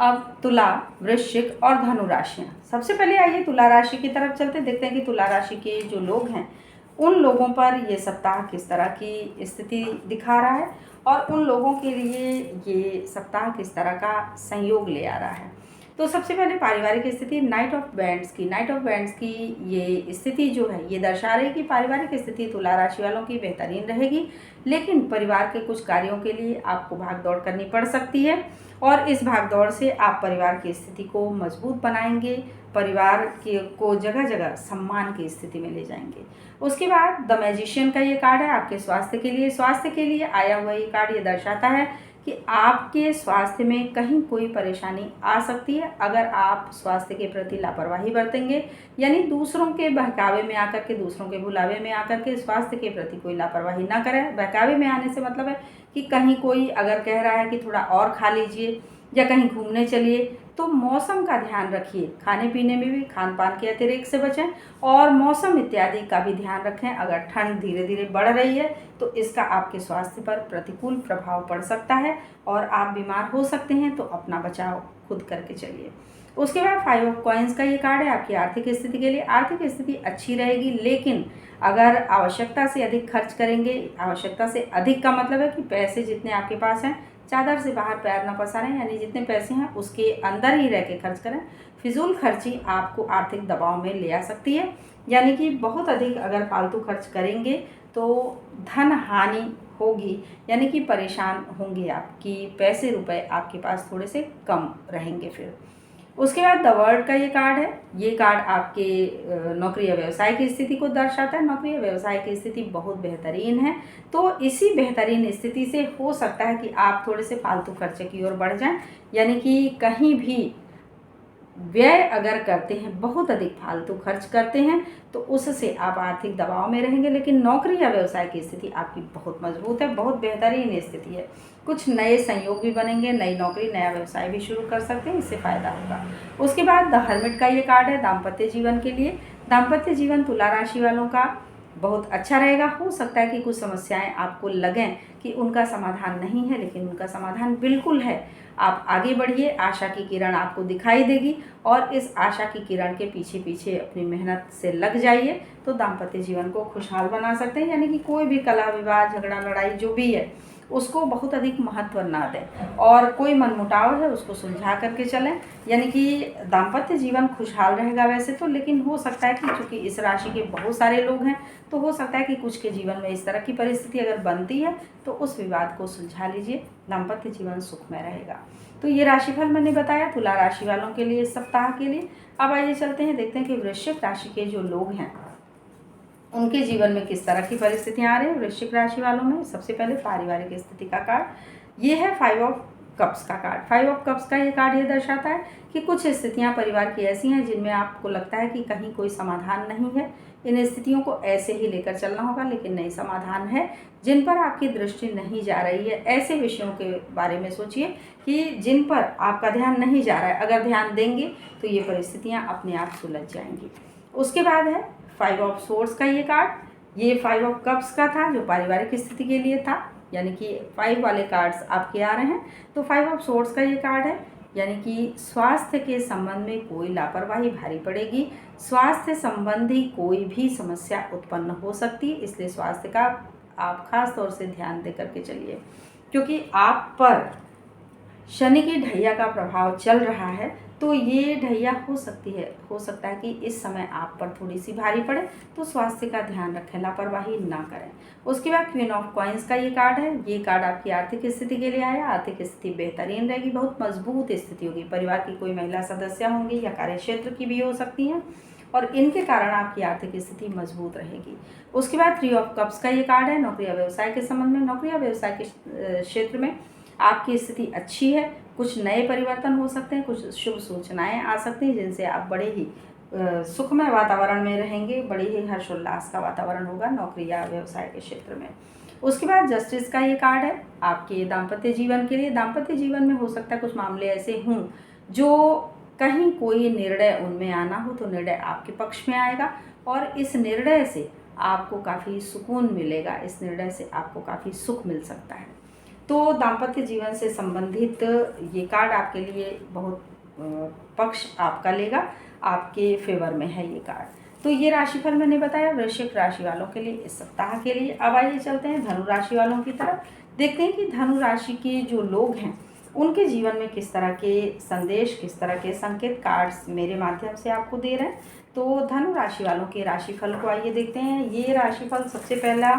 अब तुला, वृश्चिक और धनु राशियाँ। सबसे पहले आइए तुला राशि की तरफ चलते, देखते हैं कि तुला राशि के जो लोग हैं उन लोगों पर ये सप्ताह किस तरह की स्थिति दिखा रहा है और उन लोगों के लिए ये सप्ताह किस तरह का संयोग ले आ रहा है। तो सबसे पहले पारिवारिक स्थिति, नाइट ऑफ बैंड्स की ये स्थिति जो है ये दर्शा रही है कि पारिवारिक स्थिति तुला राशि वालों की बेहतरीन रहेगी, लेकिन परिवार के कुछ कार्यों के लिए आपको भाग दौड़ करनी पड़ सकती है और इस भाग दौड़ से आप परिवार की स्थिति को मजबूत बनाएंगे, परिवार के को जगह जगह सम्मान की स्थिति में ले जाएंगे। उसके बाद द मैजिशियन का ये कार्ड है आपके स्वास्थ्य के लिए आया हुआ ये कार्ड ये दर्शाता है कि आपके स्वास्थ्य में कहीं कोई परेशानी आ सकती है अगर आप स्वास्थ्य के प्रति लापरवाही बरतेंगे, यानी दूसरों के बहकावे में आकर के, दूसरों के बुलावे में आकर के स्वास्थ्य के प्रति कोई लापरवाही ना करें। बहकावे में आने से मतलब है कि कहीं कोई अगर कह रहा है कि थोड़ा और खा लीजिए या कहीं घूमने चलिए, तो मौसम का ध्यान रखिए, खाने पीने में भी खान पान के अतिरिक्त से बचें और मौसम इत्यादि का भी ध्यान रखें। अगर ठंड धीरे धीरे बढ़ रही है तो इसका आपके स्वास्थ्य पर प्रतिकूल प्रभाव पड़ सकता है और आप बीमार हो सकते हैं, तो अपना बचाव खुद करके चलिए। उसके बाद 5 ऑफ कॉइन्स का ये कार्ड है आपकी आर्थिक स्थिति के लिए। आर्थिक स्थिति अच्छी रहेगी, लेकिन अगर आवश्यकता से अधिक खर्च करेंगे, आवश्यकता से अधिक का मतलब है कि पैसे जितने आपके पास हैं चादर से बाहर पैर न पसारें, यानी जितने पैसे हैं उसके अंदर ही रह के खर्च करें। फिजूल खर्ची आपको आर्थिक दबाव में ले आ सकती है, यानी कि बहुत अधिक अगर फालतू खर्च करेंगे तो धन हानि होगी, यानी कि परेशान होंगे आपकी पैसे रुपए आपके पास थोड़े से कम रहेंगे। फिर उसके बाद द वर्ल्ड का ये कार्ड है, ये कार्ड आपके नौकरी या व्यवसाय की स्थिति को दर्शाता है। नौकरी या व्यवसाय की स्थिति बहुत बेहतरीन है, तो इसी बेहतरीन स्थिति से हो सकता है कि आप थोड़े से फालतू खर्चे की ओर बढ़ जाएं, यानी कि कहीं भी व्यय अगर करते हैं, बहुत अधिक फालतू खर्च करते हैं, तो उससे आप आर्थिक दबाव में रहेंगे। लेकिन नौकरी या व्यवसाय की स्थिति आपकी बहुत मजबूत है, बहुत बेहतरीन स्थिति है। कुछ नए संयोग भी बनेंगे, नई नौकरी नया व्यवसाय भी शुरू कर सकते हैं, इससे फ़ायदा होगा। उसके बाद द हर्मिट का ये कार्ड है दाम्पत्य जीवन के लिए। दाम्पत्य जीवन तुला राशि वालों का बहुत अच्छा रहेगा। हो सकता है कि कुछ समस्याएं आपको लगें कि उनका समाधान नहीं है, लेकिन उनका समाधान बिल्कुल है। आप आगे बढ़िए, आशा की किरण आपको दिखाई देगी और इस आशा की किरण के पीछे पीछे अपनी मेहनत से लग जाइए तो दाम्पत्य जीवन को खुशहाल बना सकते हैं। यानी कि कोई भी कलह विवाद झगड़ा लड़ाई जो भी है उसको बहुत अधिक महत्व ना दें और कोई मनमुटाव है उसको सुलझा करके चलें, यानी कि दाम्पत्य जीवन खुशहाल रहेगा वैसे तो, लेकिन हो सकता है कि चूँकि इस राशि के बहुत सारे लोग हैं तो हो सकता है कि कुछ के जीवन में इस तरह की परिस्थिति अगर बनती है तो उस विवाद को सुलझा लीजिए, दाम्पत्य जीवन सुखमय रहेगा। तो ये राशिफल मैंने बताया तुला राशि वालों के लिए इस सप्ताह के लिए। अब आइए चलते हैं, देखते हैं कि वृश्चिक राशि के जो लोग हैं उनके जीवन में किस तरह की परिस्थितियां आ रही हैं। वृश्चिक राशि वालों में सबसे पहले पारिवारिक स्थिति का कार्ड ये है 5 ऑफ कप्स का कार्ड। 5 ऑफ कप्स का ये कार्ड ये दर्शाता है कि कुछ स्थितियां परिवार की ऐसी हैं जिनमें आपको लगता है कि कहीं कोई समाधान नहीं है। इन स्थितियों को ऐसे ही लेकर चलना होगा, लेकिन नई समाधान है जिन पर आपकी दृष्टि नहीं जा रही है। ऐसे विषयों के बारे में सोचिए कि जिन पर आपका ध्यान नहीं जा रहा है, अगर ध्यान देंगे तो ये परिस्थितियाँ अपने आप सुलझ जाएंगी। उसके बाद है 5 ऑफ सोर्ड्स का ये कार्ड। ये 5 ऑफ कप्स का था जो पारिवारिक स्थिति के लिए था, यानी कि 5 वाले कार्ड्स आपके आ रहे हैं। तो 5 ऑफ सोर्ड्स का ये कार्ड है, यानी कि स्वास्थ्य के संबंध में कोई लापरवाही भारी पड़ेगी। स्वास्थ्य संबंधी कोई भी समस्या उत्पन्न हो सकती है, इसलिए स्वास्थ्य का आप खास तौर से ध्यान दे करके चलिए, क्योंकि आप पर शनि की ढैया का प्रभाव चल रहा है। तो ये ढैया हो सकता है कि इस समय आप पर थोड़ी सी भारी पड़े, तो स्वास्थ्य का ध्यान रखें, लापरवाही ना करें। उसके बाद क्वीन ऑफ कॉइन्स का ये कार्ड है। ये कार्ड आपकी आर्थिक स्थिति के लिए आया। आर्थिक स्थिति बेहतरीन रहेगी, बहुत मजबूत स्थिति होगी। परिवार की कोई महिला सदस्य होंगी या कार्य क्षेत्र की भी हो सकती हैं और इनके कारण आपकी आर्थिक स्थिति मजबूत रहेगी। उसके बाद 3 ऑफ कप्स का ये कार्ड है नौकरी या व्यवसाय के संबंध में। नौकरी या व्यवसाय के क्षेत्र में आपकी स्थिति अच्छी है, कुछ नए परिवर्तन हो सकते हैं, कुछ शुभ सूचनाएं आ सकती हैं जिनसे आप बड़े ही सुखमय वातावरण में रहेंगे, बड़े ही हर्षोल्लास का वातावरण होगा नौकरी या व्यवसाय के क्षेत्र में। उसके बाद जस्टिस का ये कार्ड है आपके दाम्पत्य जीवन के लिए। दाम्पत्य जीवन में हो सकता है कुछ मामले ऐसे हों जो कहीं कोई निर्णय उनमें आना हो तो निर्णय आपके पक्ष में आएगा और इस निर्णय से आपको काफ़ी सुकून मिलेगा, इस निर्णय से आपको काफ़ी सुख मिल सकता है। तो दाम्पत्य जीवन से संबंधित ये कार्ड आपके लिए बहुत पक्ष आपका लेगा, आपके फेवर में है ये कार्ड। तो ये राशिफल मैंने बताया वृश्चिक राशि वालों के लिए इस सप्ताह के लिए। अब आइए चलते हैं धनु राशि वालों की तरफ, देखते हैं कि धनु राशि के जो लोग हैं उनके जीवन में किस तरह के संदेश, किस तरह के संकेत कार्ड्स मेरे माध्यम से आपको दे रहे हैं। तो धनु राशि वालों के राशिफल को आइए देखते हैं। ये राशिफल सबसे पहला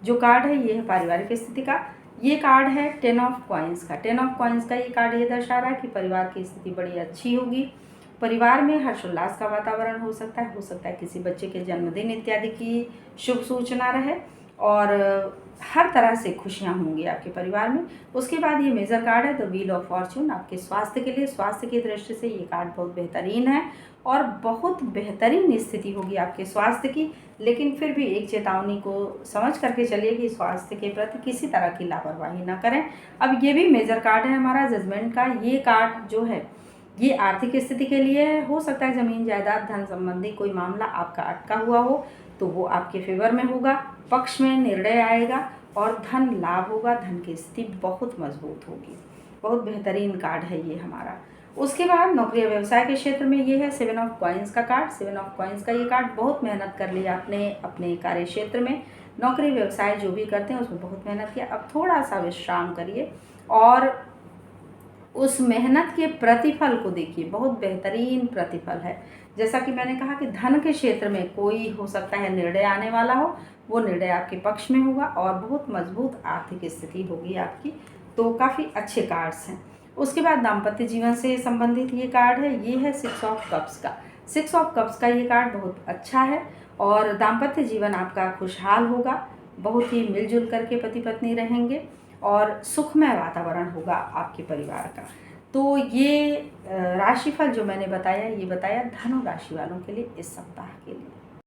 जो कार्ड है ये है पारिवारिक स्थिति का। ये कार्ड है 10 ऑफ कॉइन्स का। 10 ऑफ कॉइन्स का ये कार्ड ये दर्शा रहा है कि परिवार की स्थिति बड़ी अच्छी होगी। परिवार में हर्षोल्लास का वातावरण हो सकता है किसी बच्चे के जन्मदिन इत्यादि की शुभ सूचना रहे और हर तरह से खुशियां होंगी आपके परिवार में। उसके बाद ये मेजर कार्ड है द व्हील ऑफ फॉर्च्यून, आपके स्वास्थ्य के लिए। स्वास्थ्य की दृष्टि से ये कार्ड बहुत बेहतरीन है और बहुत बेहतरीन स्थिति होगी आपके स्वास्थ्य की, लेकिन फिर भी एक चेतावनी को समझ करके चलिए कि स्वास्थ्य के प्रति किसी तरह की लापरवाही ना करें। अब ये भी मेजर कार्ड है हमारा जजमेंट का। ये कार्ड जो है ये आर्थिक स्थिति के लिए है। हो सकता है ज़मीन जायदाद धन संबंधी कोई मामला आपका अटका हुआ हो तो वो आपके फेवर में होगा, पक्ष में निर्णय आएगा और धन लाभ होगा। धन की स्थिति बहुत मजबूत होगी। बहुत बेहतरीन कार्ड है ये हमारा। उसके बाद नौकरी व्यवसाय के क्षेत्र में ये है 7 ऑफ कॉइन्स का कार्ड। 7 ऑफ कॉइन्स का ये कार्ड, बहुत मेहनत कर ली आपने अपने कार्य क्षेत्र में, नौकरी व्यवसाय जो भी करते हैं उसमें बहुत मेहनत किया। अब थोड़ा सा विश्राम करिए और उस मेहनत के प्रतिफल को देखिए। बहुत बेहतरीन प्रतिफल है। जैसा कि मैंने कहा कि धन के क्षेत्र में कोई हो सकता है निर्णय आने वाला हो, वो निर्णय आपके पक्ष में होगा और बहुत मजबूत आर्थिक स्थिति होगी आपकी। तो काफ़ी अच्छे कार्ड्स हैं। उसके बाद दाम्पत्य जीवन से संबंधित ये कार्ड है, ये है 6 ऑफ कप्स का। 6 ऑफ कप्स का ये कार्ड बहुत अच्छा है और दाम्पत्य जीवन आपका खुशहाल होगा। बहुत ही मिलजुल करके पति पत्नी रहेंगे और सुखमय वातावरण होगा आपके परिवार का। तो ये राशिफल जो मैंने बताया ये बताया धनु राशि वालों के लिए इस सप्ताह के लिए।